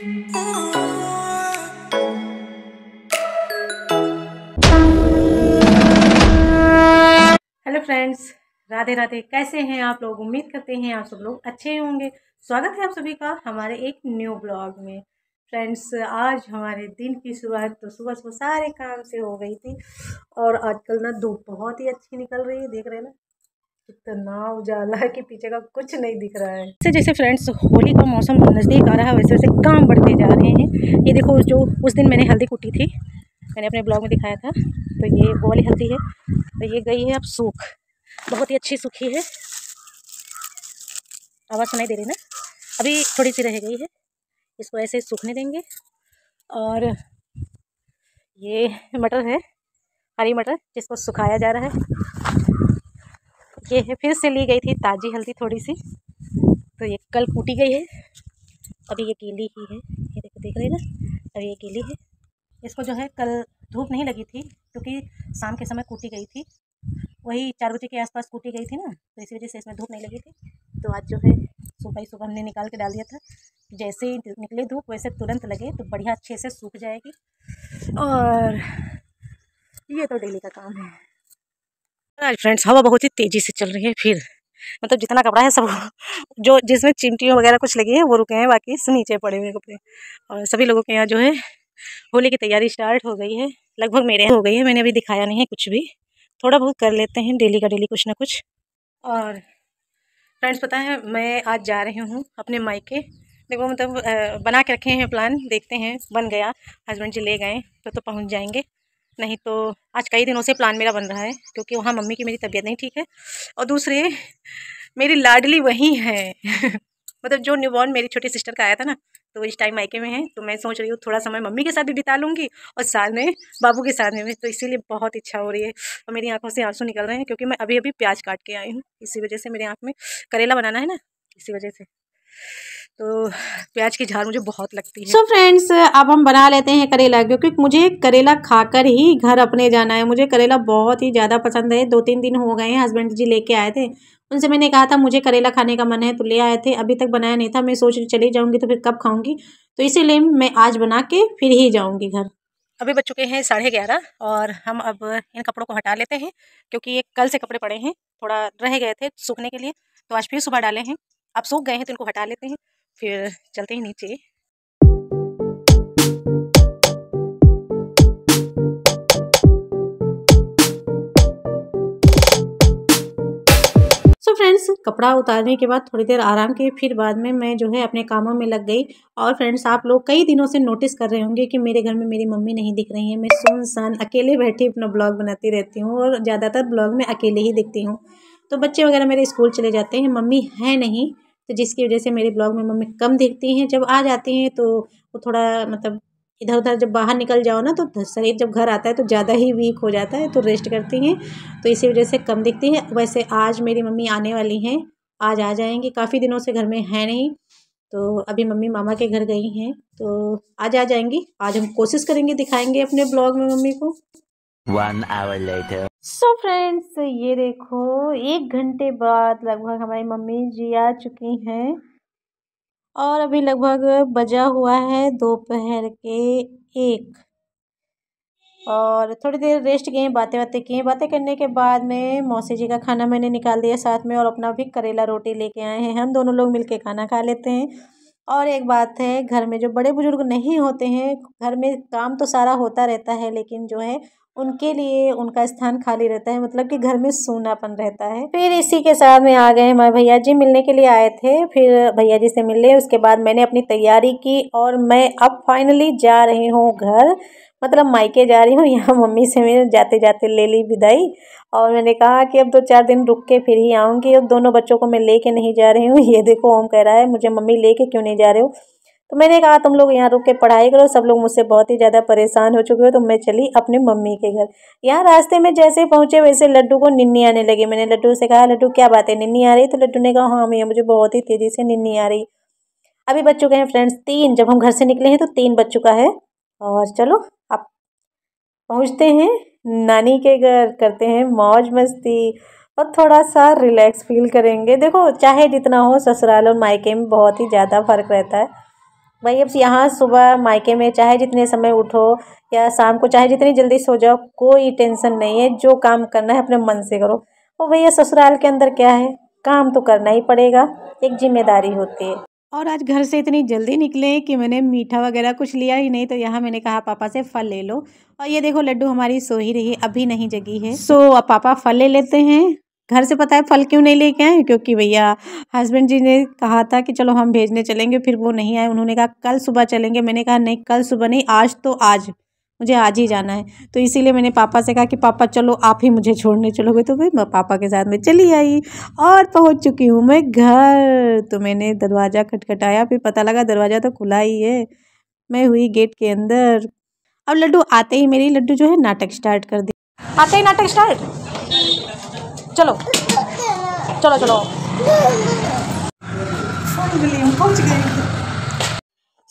Hello friends, Radhe Radhe. कैसे हैं आप लोग? उम्मीद करते हैं आप सब लोग अच्छे होंगे। स्वागत है आप सभी का हमारे एक न्यू ब्लॉग में। फ्रेंड्स, आज हमारे दिन की शुरुआत तो सुबह सुबह सारे काम से हो गई थी। और आजकल ना धूप बहुत ही अच्छी निकल रही है, देख रहे हैं ना कितना उजाला है कि पीछे का कुछ नहीं दिख रहा है। जैसे जैसे फ्रेंड्स होली का मौसम नज़दीक आ रहा है वैसे वैसे काम बढ़ते जा रहे हैं। ये देखो, जो उस दिन मैंने हल्दी कुटी थी, मैंने अपने ब्लॉग में दिखाया था, तो ये वो वाली हल्दी है। तो ये गई है अब सूख, बहुत ही अच्छी सूखी है। आवाज़ सुनाई दे रही ना? अभी थोड़ी सी रह गई है, इसको ऐसे सूखने देंगे। और ये मटर है, हरी मटर, जिसको सुखाया जा रहा है। ये है, फिर से ली गई थी ताज़ी हल्दी थोड़ी सी, तो ये कल कूटी गई है। अभी ये गीली ही है, ये देखो, देख रहे हैं ना? अभी ये गीली है। इसको जो है कल धूप नहीं लगी थी क्योंकि शाम के समय कूटी गई थी, वही 4 बजे के आसपास कूटी गई थी ना, तो इसी वजह से इसमें धूप नहीं लगी थी। तो आज जो है सुबह ही सुबह हमने निकाल के डाल दिया था। जैसे ही निकले धूप वैसे तुरंत लगे तो बढ़िया अच्छे से सूख जाएगी। और ये तो डेली का काम है। आज फ्रेंड्स हवा बहुत ही तेज़ी से चल रही है। फिर मतलब जितना कपड़ा है सब जो जिसमें चिमटियों वगैरह कुछ लगी है वो रुके हैं, बाकी नीचे पड़े हुए कपड़े। और सभी लोगों के यहाँ जो है होली की तैयारी स्टार्ट हो गई है, लगभग मेरे हो गई है। मैंने अभी दिखाया नहीं है कुछ भी, थोड़ा बहुत कर लेते हैं डेली का डेली कुछ ना कुछ। और फ्रेंड्स, पता है मैं आज जा रही हूँ अपने मायके। देखो मतलब बना के रखे हैं प्लान, देखते हैं बन गया, हस्बैंड जी ले गए तो पहुँच जाएंगे। नहीं तो आज कई दिनों से प्लान मेरा बन रहा है क्योंकि वहाँ मम्मी की मेरी तबीयत नहीं ठीक है। और दूसरे मेरी लाडली वही है मतलब जो न्यूबॉर्न मेरी छोटी सिस्टर का आया था ना, तो इस टाइम मायके में है। तो मैं सोच रही हूँ थोड़ा समय मम्मी के साथ भी बिता लूँगी और साथ में बाबू के साथ में भी। तो इसीलिए बहुत इच्छा हो रही है और मेरी आंखों से आंसू निकल रहे हैं क्योंकि मैं अभी अभी प्याज काट के आई हूँ। इसी वजह से मेरी आँख में करेला बनाना है ना, इसी वजह से तो प्याज की झाल मुझे बहुत लगती है। सो फ्रेंड्स, अब हम बना लेते हैं करेला, क्योंकि मुझे करेला खाकर ही घर अपने जाना है। मुझे करेला बहुत ही ज़्यादा पसंद है। 2-3 दिन हो गए हैं, हस्बैंड जी लेके आए थे, उनसे मैंने कहा था मुझे करेला खाने का मन है, तो ले आए थे। अभी तक बनाया नहीं था, मैं सोच रही चली जाऊँगी तो फिर कब खाऊँगी, तो इसीलिए मैं आज बना के फिर ही जाऊँगी घर। अभी बज चुके हैं 11:30 और हम अब इन कपड़ों को हटा लेते हैं क्योंकि ये कल से कपड़े पड़े हैं, थोड़ा रह गए थे सूखने के लिए, तो आज फिर सुबह डाले हैं। अब सूख गए हैं तो इनको हटा लेते हैं, फिर चलते हैं नीचे। सो फ्रेंड्स, कपड़ा उतारने के बाद थोड़ी देर आराम की, फिर बाद में मैं जो है अपने कामों में लग गई। और फ्रेंड्स, आप लोग कई दिनों से नोटिस कर रहे होंगे कि मेरे घर में मेरी मम्मी नहीं दिख रही है। मैं सुनसान अकेले बैठी अपना ब्लॉग बनाती रहती हूँ और ज़्यादातर ब्लॉग में अकेले ही दिखती हूँ। तो बच्चे वगैरह मेरे स्कूल चले जाते हैं, मम्मी है नहीं, तो जिसकी वजह से मेरे ब्लॉग में मम्मी कम दिखती हैं। जब आ जाती हैं तो वो थोड़ा मतलब इधर उधर जब बाहर निकल जाओ ना तो शरीर जब घर आता है तो ज़्यादा ही वीक हो जाता है, तो रेस्ट करती हैं, तो इसी वजह से कम दिखती हैं। वैसे आज मेरी मम्मी आने वाली हैं, आज आ जाएंगी, काफ़ी दिनों से घर में है नहीं, तो अभी मम्मी मामा के घर गई हैं, तो आज आ जाएंगी। आज हम कोशिश करेंगे, दिखाएंगे अपने ब्लॉग में मम्मी को। 1 hour later. सो फ्रेंड्स, ये देखो 1 घंटे बाद लगभग हमारी मम्मी जी आ चुकी हैं और अभी लगभग बजा हुआ है दोपहर के 1 और थोड़ी देर रेस्ट किए, बातें बातें किए। बातें करने के बाद में मौसी जी का खाना मैंने निकाल दिया साथ में, और अपना भी करेला रोटी लेके आए हैं। हम दोनों लोग मिलके खाना खा लेते हैं। और एक बात है, घर में जो बड़े बुजुर्ग नहीं होते हैं, घर में काम तो सारा होता रहता है लेकिन जो है उनके लिए उनका स्थान खाली रहता है, मतलब कि घर में सूनापन रहता है। फिर इसी के साथ में आ गए हमारे भैया जी, मिलने के लिए आए थे। फिर भैया जी से मिले, उसके बाद मैंने अपनी तैयारी की और मैं अब फाइनली जा रही हूँ घर, मतलब मायके जा रही हूँ। यहाँ मम्मी से मैंने जाते जाते ले ली विदाई और मैंने कहा कि अब 2-4 दिन रुक के फिर ही आऊँगी। अब दोनों बच्चों को मैं लेके नहीं जा रही हूँ। ये देखो, ओम कह रहा है मुझे मम्मी लेके क्यों नहीं जा रहे हो, तो मैंने कहा तुम लोग यहाँ रुक के पढ़ाई करो, सब लोग मुझसे बहुत ही ज़्यादा परेशान हो चुके हो। तो मैं चली अपने मम्मी के घर। यहाँ रास्ते में जैसे पहुँचे वैसे लड्डू को निन्नी आने लगी। मैंने लड्डू से कहा, लड्डू क्या बात है, निन्नी आ रही? तो लड्डू ने कहा हाँ भैया, मुझे बहुत ही तेज़ी से निन्नी आ रही। अभी बज चुके हैं फ्रेंड्स 3, जब हम घर से निकले हैं तो 3 बज चुका है। और चलो अब पहुँचते हैं नानी के घर, करते हैं मौज मस्ती और थोड़ा सा रिलैक्स फील करेंगे। देखो, चाहे जितना हो, ससुराल और मायके में बहुत ही ज़्यादा फ़र्क रहता है। भाई अब यहाँ सुबह मायके में चाहे जितने समय उठो या शाम को चाहे जितनी जल्दी सो जाओ, कोई टेंशन नहीं है। जो काम करना है अपने मन से करो। और भैया ससुराल के अंदर क्या है, काम तो करना ही पड़ेगा, एक जिम्मेदारी होती है। और आज घर से इतनी जल्दी निकले कि मैंने मीठा वगैरह कुछ लिया ही नहीं, तो यहाँ मैंने कहा पापा से फल ले लो। और ये देखो लड्डू हमारी सो ही रही, अभी नहीं जगी है। सो अब पापा फल ले लेते हैं। घर से पता है फल क्यों नहीं लेके आए, क्योंकि भैया हस्बैंड जी ने कहा था कि चलो हम भेजने चलेंगे, फिर वो नहीं आए। उन्होंने कहा कल सुबह चलेंगे। मैंने कहा नहीं, कल सुबह नहीं, आज तो आज, मुझे आज ही जाना है। तो इसीलिए मैंने पापा से कहा कि पापा चलो आप ही मुझे छोड़ने चलोगे। तो भाई मैं पापा के साथ में चली आई और पहुंच चुकी हूँ मैं घर। तो मैंने दरवाज़ा खटखटाया, फिर पता लगा दरवाज़ा तो खुला ही है। मैं हुई गेट के अंदर। अब लड्डू आते ही मेरी लड्डू जो है नाटक स्टार्ट कर दी। आते ही नाटक स्टार्ट, चलो चलो चलो पहुँच गए।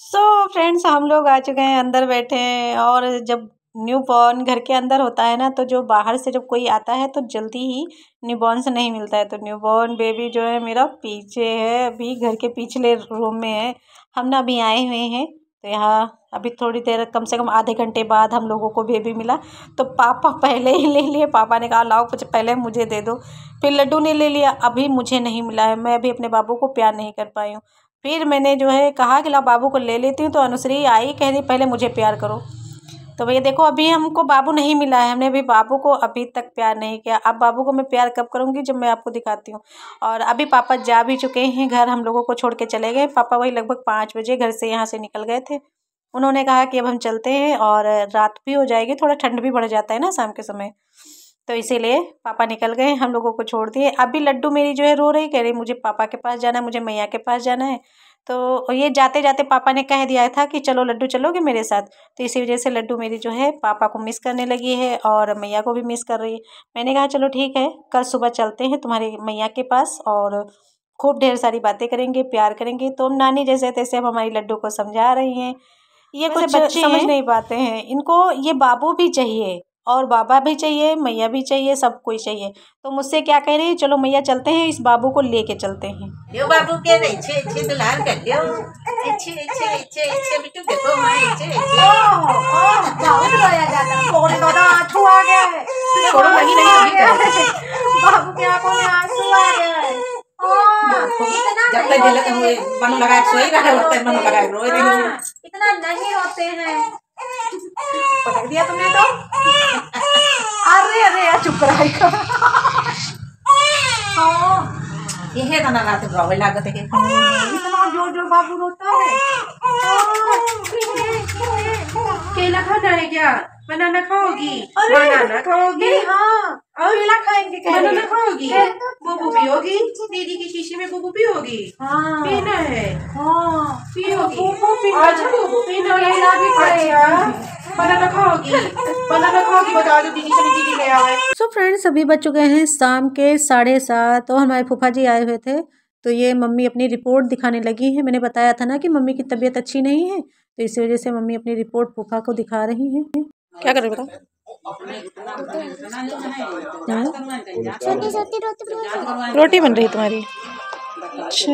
सो फ्रेंड्स हम लोग आ चुके हैं, अंदर बैठे हैं। और जब न्यू बॉर्न घर के अंदर होता है ना, तो जो बाहर से जब कोई आता है तो जल्दी ही न्यू बॉर्न से नहीं मिलता है। तो न्यू बॉर्न बेबी जो है मेरा पीछे है, अभी घर के पिछले रूम में है। हम ना अभी आए हुए हैं, तो यहाँ अभी थोड़ी देर, कम से कम आधे घंटे बाद हम लोगों को बेबी मिला। तो पापा पहले ही ले लिए। पापा ने कहा लाओ कुछ पहले मुझे दे दो। फिर लड्डू ने ले लिया, अभी मुझे नहीं मिला है। मैं अभी अपने बाबू को प्यार नहीं कर पाई हूँ। फिर मैंने जो है कहा कि ला बाबू को ले लेती हूँ, तो अनुश्री आई, कह रही पहले मुझे प्यार करो। तो भैया देखो अभी हमको बाबू नहीं मिला है, हमने अभी बाबू को अभी तक प्यार नहीं किया। अब बाबू को मैं प्यार कब करूँगी, जब मैं आपको दिखाती हूँ। और अभी पापा जा भी चुके हैं घर, हम लोगों को छोड़ के चले गए। पापा वही लगभग 5 बजे घर से यहाँ से निकल गए थे। उन्होंने कहा कि अब हम चलते हैं, और रात भी हो जाएगी, थोड़ा ठंड भी बढ़ जाता है ना शाम के समय, तो इसीलिए पापा निकल गए, हम लोगों को छोड़ दिए। अभी लड्डू मेरी जो है रो रही, कह रही मुझे पापा के पास जाना है, मुझे मैया के पास जाना है। तो ये जाते जाते पापा ने कह दिया था कि चलो लड्डू चलोगे मेरे साथ। तो इसी वजह से लड्डू मेरी जो है पापा को मिस करने लगी है, और मैया को भी मिस कर रही है। मैंने कहा चलो ठीक है, कल सुबह चलते हैं तुम्हारी मैया के पास, और खूब ढेर सारी बातें करेंगे, प्यार करेंगे। तो नानी जैसे तैसे अब हमारी लड्डू को समझा रही हैं। ये कुछ बच्चे समझ नहीं पाते हैं, इनको ये बाबू भी चाहिए, और बाबा भी चाहिए, मैया भी चाहिए, सब कोई चाहिए। तो मुझसे क्या कह रही है, चलो मैया चलते हैं, इस बाबू को लेके चलते हैं। यो बाबू के नहीं छे छे दुलार कर लियो, छे छे छे छे बिट्टू देखो मां छे छे बहुत रोया जाता, थोड़े दादा आंसू आ गया है, छोड़ो नहीं बाबू के आंखों में आंसू आ गया है। जब तक दिल हुए मन लगा सोई रहा है, उतने मन लगा रोए रही। इतना नहीं रोते हैं, पटक दिया तुमने तो। अरे अरे यार चुप रहा। ये है ना रात रोवे लागत है कि इतना जोर जोर बाबू रोता है। केला खाना है क्या? बनाना खाओगी? बनाना खाओगी? हाँ। और केला खाएंगे, बनाना खाओगी? बुबू पियोगी? दीदी की शीशी में बुबू पियोगी? हाँ। पीना है? हाँ। पियोगी? अच्छा बुबू पीना है, केला भी खाएगा। बनाना खाओगी? बनाना खाओगी, बता दो दीदी से, दीदी ले आए। सो फ्रेंड्स अभी बज चुके हैं शाम के 7:30। तो हमारे फूफा जी आए हुए थे, तो ये मम्मी अपनी रिपोर्ट दिखाने लगी है। मैंने बताया था ना कि मम्मी की तबीयत अच्छी नहीं है, तो इसी वजह से मम्मी अपनी रिपोर्ट फूफा को दिखा रही हैं। क्या कर रहे हो बेटा? रोटी बन रही तुम्हारी? अच्छा।